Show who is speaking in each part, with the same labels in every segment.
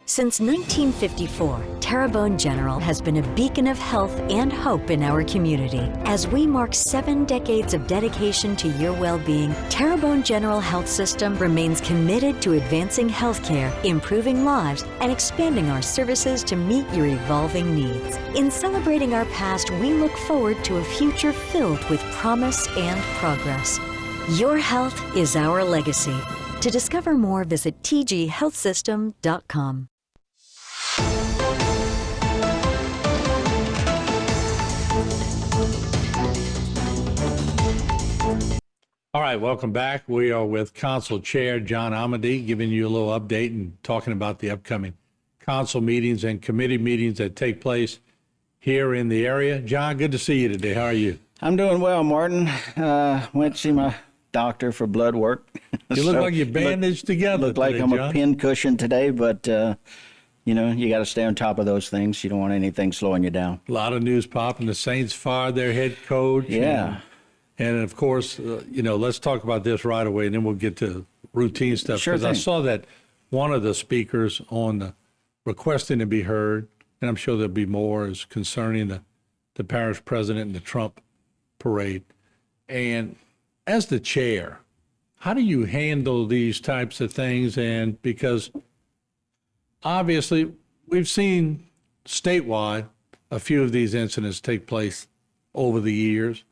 Speaker 1: Since 1954, Terrebonne General has been a beacon of health and hope in our community. As we mark 7 decades of dedication to your well-being, Terrebonne General Health System remains committed to advancing healthcare, improving lives, and expanding our services to meet your evolving needs. In celebrating our past, we look forward to a future filled with promise and progress. Your health is our legacy. To discover more, visit tghealthsystem.com.
Speaker 2: All right, welcome back. We are with Council Chair John Amedee, giving you a little update and talking about the upcoming council meetings and committee meetings that take place here in the area. John, good to see you today. How are you?
Speaker 3: I'm doing well, Martin. Went to see my doctor for blood work.
Speaker 2: You look like you're bandaged together.
Speaker 3: Look like
Speaker 2: today,
Speaker 3: I'm
Speaker 2: John.
Speaker 3: a pin cushion today, but you got to stay on top of those things. You don't want anything slowing you down.
Speaker 2: A lot of news popping. The Saints fired their head coach.
Speaker 3: Yeah.
Speaker 2: And of course, let's talk about this right away, and then we'll get to routine stuff.
Speaker 3: Sure
Speaker 2: Because I
Speaker 3: thing.
Speaker 2: saw that one of the speakers on the requesting to be heard, and I'm sure there'll be more, is concerning the parish president and the Trump parade. And as the chair, how do you handle these types of things? And because obviously we've seen statewide a few of these incidents take place over the years,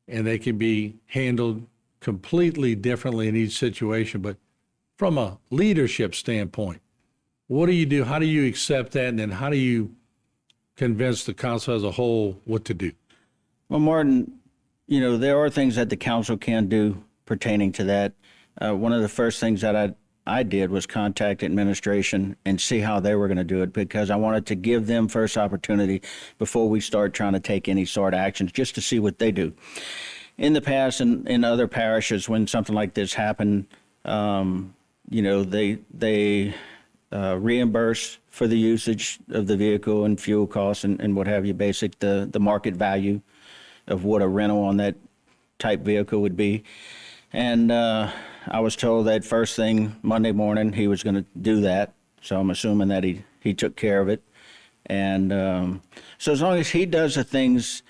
Speaker 2: and they can be handled completely differently in each situation. But from a leadership standpoint, what do you do? How do you accept that? And then how do you convince the council as a whole what to do?
Speaker 3: Well, Martin, there are things that the council can do pertaining to that. One of the first things that I did was contact administration and see how they were going to do it, because I wanted to give them first opportunity before we start trying to take any sort of actions, just to see what they do. In the past, and in other parishes, when something like this happened, they reimburse for the usage of the vehicle and fuel costs and what have you, the market value of what a rental on that type vehicle would be. And I was told that first thing Monday morning he was going to do that. So I'm assuming that he took care of it. And so as long as he does the things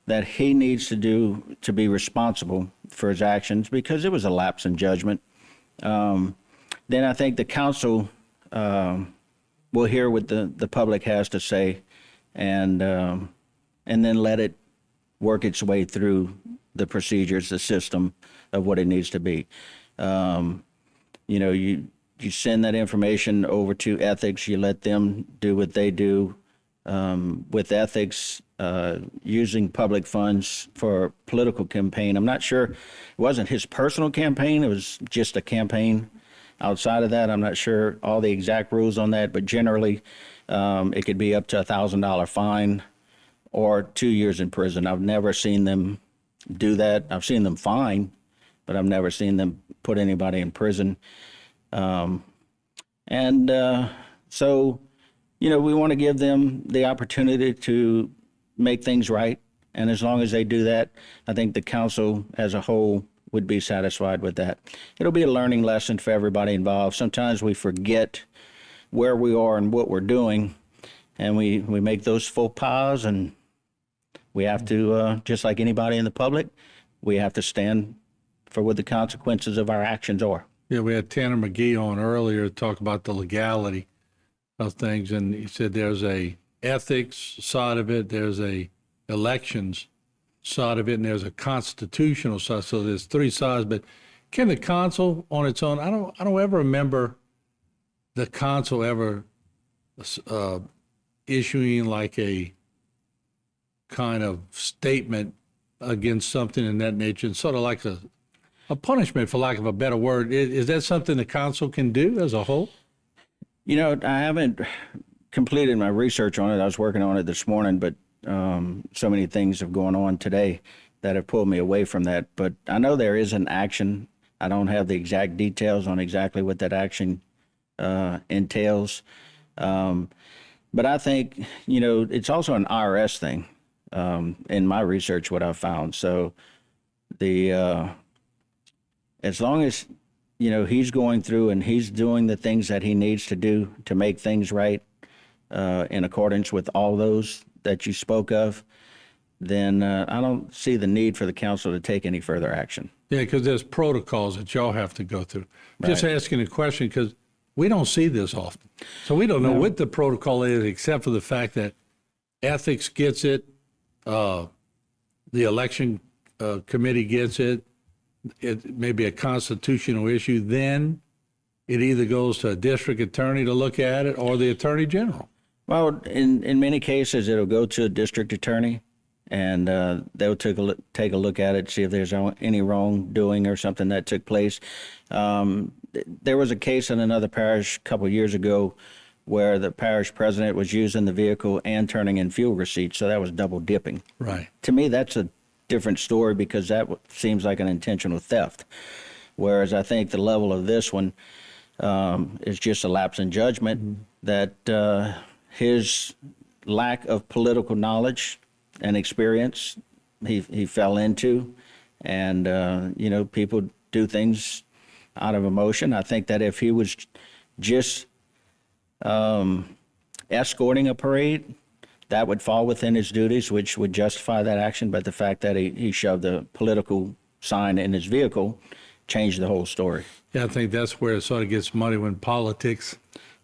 Speaker 3: that he needs to do to be responsible for his actions, because it was a lapse in judgment, then I think the council will hear what the public has to say, and then let it work its way through the procedures, the system of what it needs to be. You send that information over to ethics, you let them do what they do. With ethics, using public funds for a political campaign. I'm not sure, it wasn't his personal campaign, it was just a campaign. Outside of that, I'm not sure all the exact rules on that, but generally it could be up to $1,000 fine or 2 years in prison. I've never seen them do that. I've seen them fine, but I've never seen them put anybody in prison. So, we want to give them the opportunity to make things right. And as long as they do that, I think the council as a whole would be satisfied with that. It'll be a learning lesson for everybody involved. Sometimes we forget where we are and what we're doing, and we make those faux pas, and we have to, just like anybody in the public, we have to stand for what the consequences of our actions are.
Speaker 2: Yeah, we had Tanner McGee on earlier to talk about the legality of things, and he said there's a ethics side of it, there's a elections side of it, and there's a constitutional side. So there's 3 sides. But can the council on its own? I don't ever remember the council ever issuing like a kind of statement against something in that nature, and sort of like a punishment, for lack of a better word. Is that something the council can do as a whole?
Speaker 3: I haven't completed my research on it. I was working on it this morning, but so many things have gone on today that have pulled me away from that. But I know there is an action. I don't have the exact details on exactly what that action entails. But I think, it's also an IRS thing in my research, what I've found. So as long as he's going through and he's doing the things that he needs to do to make things right in accordance with all those that you spoke of, then I don't see the need for the council to take any further action.
Speaker 2: Yeah, because there's protocols that y'all have to go through. Just
Speaker 3: Right.
Speaker 2: asking a question because we don't see this often. So we don't know what the protocol is except for the fact that ethics gets it, the election committee gets it, it may be a constitutional issue. Then it either goes to a district attorney to look at it or the attorney general.
Speaker 3: Well, in many cases, it'll go to a district attorney, and they'll take a look at it, see if there's any wrongdoing or something that took place. There was a case in another parish a couple of years ago where the parish president was using the vehicle and turning in fuel receipts, so that was double dipping.
Speaker 2: Right.
Speaker 3: To me, that's a different story because that seems like an intentional theft, whereas I think the level of this one is just a lapse in judgment that his lack of political knowledge and experience he fell into, and people do things out of emotion. I think that if he was just escorting a parade, that would fall within his duties, which would justify that action. But the fact that he shoved a political sign in his vehicle changed the whole story.
Speaker 2: Yeah, I think that's where it sort of gets muddy when politics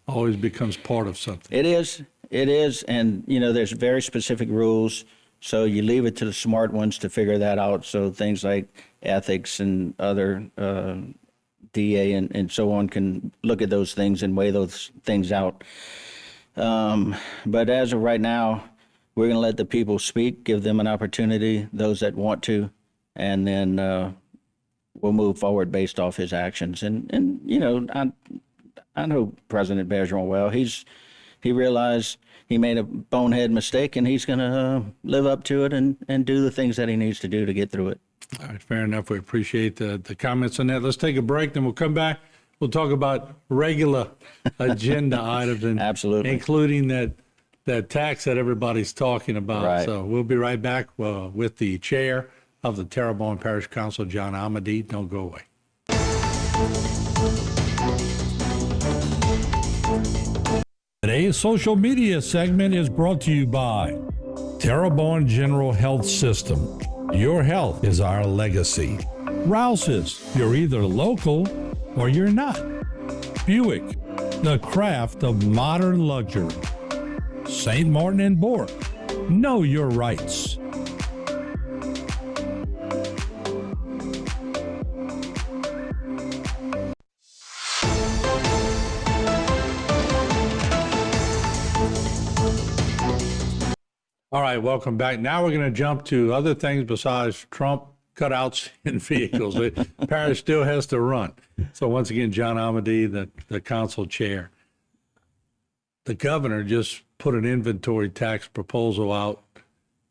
Speaker 2: always becomes part of something.
Speaker 3: It is, and there's very specific rules. So you leave it to the smart ones to figure that out. So things like ethics and other DA and so on can look at those things and weigh those things out. But as of right now, we're going to let the people speak, give them an opportunity, those that want to, and then we'll move forward based off his actions. And I know President Bergeron well. He realized he made a bonehead mistake, and he's going to live up to it and do the things that he needs to do to get through it.
Speaker 2: All right, fair enough. We appreciate the comments on that. Let's take a break, then we'll come back. We'll talk about regular agenda items, and
Speaker 3: Absolutely.
Speaker 2: including that tax that everybody's talking about.
Speaker 3: Right.
Speaker 2: So we'll be right back with the chair of the Terrebonne Parish Council, John Amadi. Don't go away.
Speaker 4: Today's social media segment is brought to you by Terrebonne General Health System. Your health is our legacy. Rouse's, you're either local or you're not. Buick, the craft of modern luxury. St. Martin and Bork, know your rights.
Speaker 2: All right, welcome back. Now we're going to jump to other things besides Trump cutouts in vehicles. The parish still has to run. So once again, John Amadi, the council chair. The governor just put an inventory tax proposal out,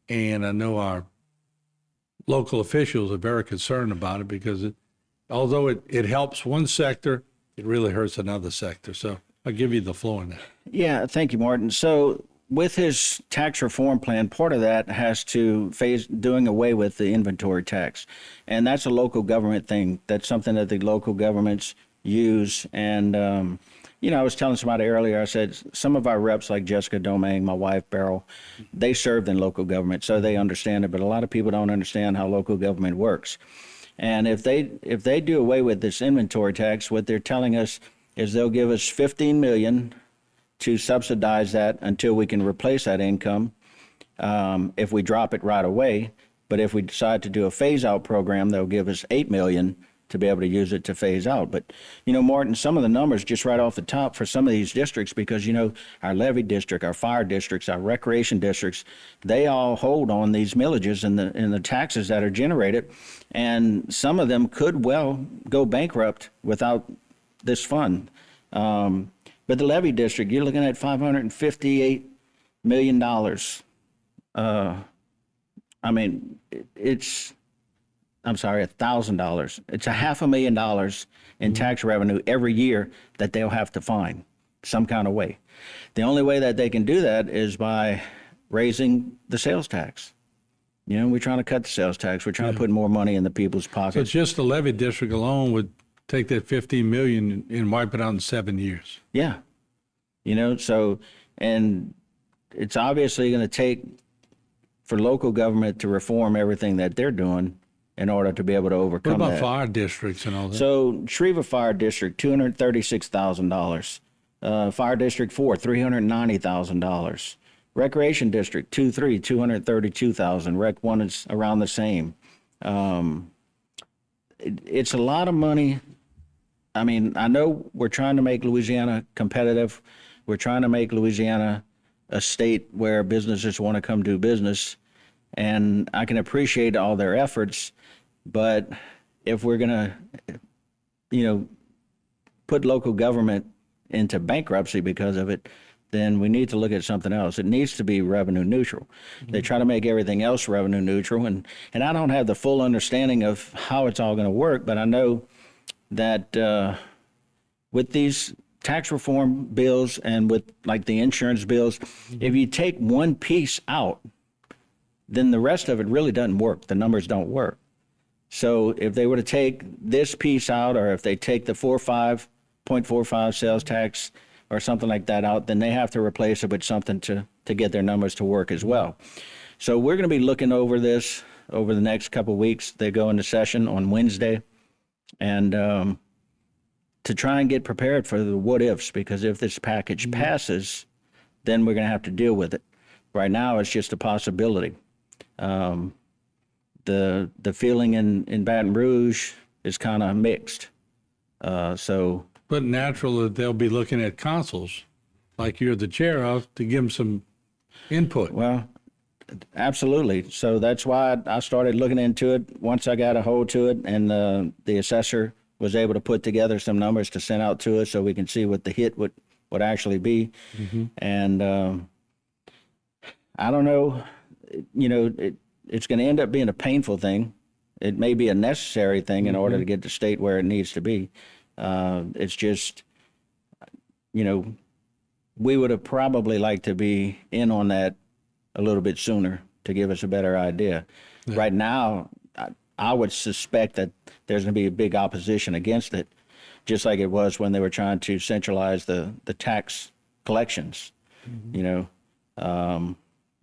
Speaker 2: and I know our local officials are very concerned about it because although it helps one sector, it really hurts another sector. So I'll give you the floor on that.
Speaker 3: Yeah, thank you, Martin. So with his tax reform plan, part of that has to phase doing away with the inventory tax. And that's a local government thing. That's something that the local governments use. And, I was telling somebody earlier, I said, some of our reps like Jessica Domingue, my wife, Beryl, they served in local government, so they understand it. But a lot of people don't understand how local government works. And if they do away with this inventory tax, what they're telling us is they'll give us $15 million to subsidize that until we can replace that income if we drop it right away. But if we decide to do a phase-out program, they'll give us $8 million to be able to use it to phase out. But, Martin, some of the numbers just right off the top for some of these districts, because, our levy district, our fire districts, our recreation districts, they all hold on these millages and the taxes that are generated. And some of them could well go bankrupt without this fund. But the levy district, you're looking at $558 million. $1,000. It's $500,000 in tax revenue every year that they'll have to find some kind of way. The only way that they can do that is by raising the sales tax. We're trying to cut the sales tax. We're trying to put more money in the people's
Speaker 2: So
Speaker 3: pockets.
Speaker 2: just the levy district alone would take that 15 million and wipe it out in 7 years.
Speaker 3: Yeah. So, and it's obviously going to take for local government to reform everything that they're doing in order to be able to overcome
Speaker 2: What about
Speaker 3: that.
Speaker 2: fire districts and all that?
Speaker 3: So Shreva Fire District, $236,000. Fire District 4, $390,000. Recreation District 2-3, $232,000. Rec 1 is around the same. It's a lot of money. I mean, I know we're trying to make Louisiana competitive. We're trying to make Louisiana a state where businesses want to come do business. And I can appreciate all their efforts, but if we're going to, put local government into bankruptcy because of it, then we need to look at something else. It needs to be revenue neutral. Mm-hmm. They try to make everything else revenue neutral, and I don't have the full understanding of how it's all going to work, but I know that with these tax reform bills and with like the insurance bills, if you take one piece out, then the rest of it really doesn't work. The numbers don't work. So if they were to take this piece out, or if they take the 0.45 sales tax or something like that out, then they have to replace it with something to get their numbers to work as well. So we're going to be looking over this over the next couple of weeks. They go into session on Wednesday, and to try and get prepared for the what ifs, because if this package passes, then we're going to have to deal with it. Right now, it's just a possibility. The feeling in Baton Rouge is kind of mixed.
Speaker 2: But natural that they'll be looking at consuls, like you're the chair of, to give them some input.
Speaker 3: Well, absolutely. So that's why I started looking into it once I got a hold to it, and the assessor was able to put together some numbers to send out to us so we can see what the hit would actually be. Mm-hmm. And I don't know, it's going to end up being a painful thing. It may be a necessary thing in order to get the state where it needs to be. It's just, we would have probably liked to be in on that a little bit sooner to give us a better idea. Yeah. Right now, I would suspect that there's going to be a big opposition against it, just like it was when they were trying to centralize the tax collections. Not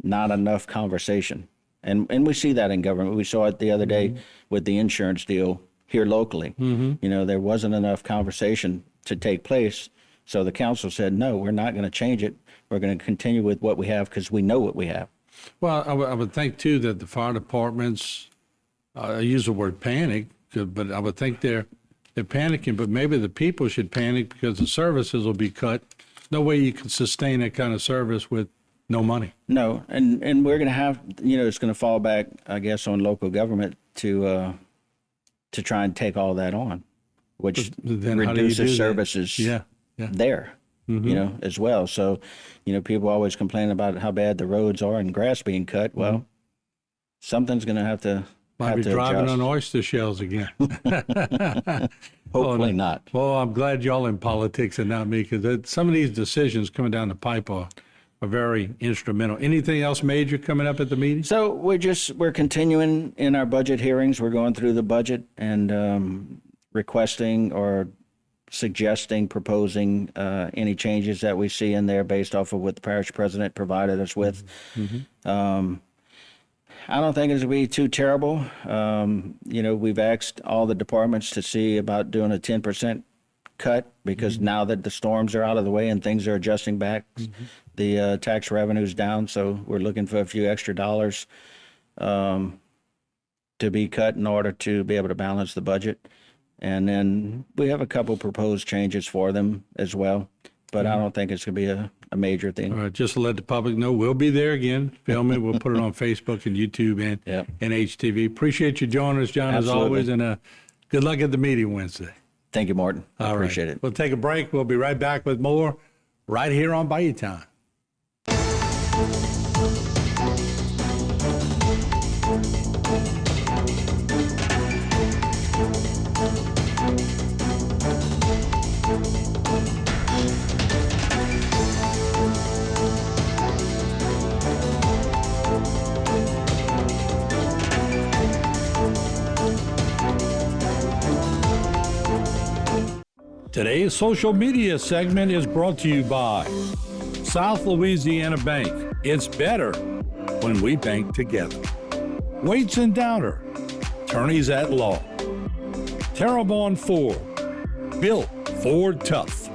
Speaker 3: enough conversation. And we see that in government. We saw it the other day with the insurance deal here locally. There wasn't enough conversation to take place. So the council said, no, we're not going to change it. We're going to continue with what we have because we know what we have.
Speaker 2: Well, I would think, too, that the fire departments, I use the word panic, but I would think they're panicking, but maybe the people should panic because the services will be cut. No way you can sustain that kind of service with no money. No,
Speaker 3: and we're going to have, it's going to fall back, I guess, on local government to try and take all that on, which then reduces services there, as well. So, people always complain about how bad the roads are and grass being cut. Well, something's going to have to
Speaker 2: Might be driving on oyster shells again.
Speaker 3: Hopefully not.
Speaker 2: Well, I'm glad y'all in politics and not me, because some of these decisions coming down the pipe are very instrumental. Anything else major coming up at the meeting?
Speaker 3: So we're continuing in our budget hearings. We're going through the budget and requesting or suggesting, proposing any changes that we see in there based off of what the parish president provided us with. I don't think it's going to be too terrible. We've asked all the departments to see about doing a 10% cut because now that the storms are out of the way and things are adjusting back, the tax revenue's down. So we're looking for a few extra dollars to be cut in order to be able to balance the budget. And then we have a couple proposed changes for them as well. But I don't think it's going to be a major thing.
Speaker 2: All right, just to let the public know, we'll be there again, film it. We'll put it on Facebook and YouTube and HTV. Appreciate you joining us, John,
Speaker 3: Absolutely.
Speaker 2: as always, and good luck at the meeting Wednesday.
Speaker 3: Thank you, Martin. I appreciate it.
Speaker 2: We'll take a break. We'll be right back with more right here on Bayou Time.
Speaker 4: Today's social media segment is brought to you by South Louisiana Bank. It's better when we bank together. Waits and Downer, attorneys at law. Terrebonne Ford, built Ford tough.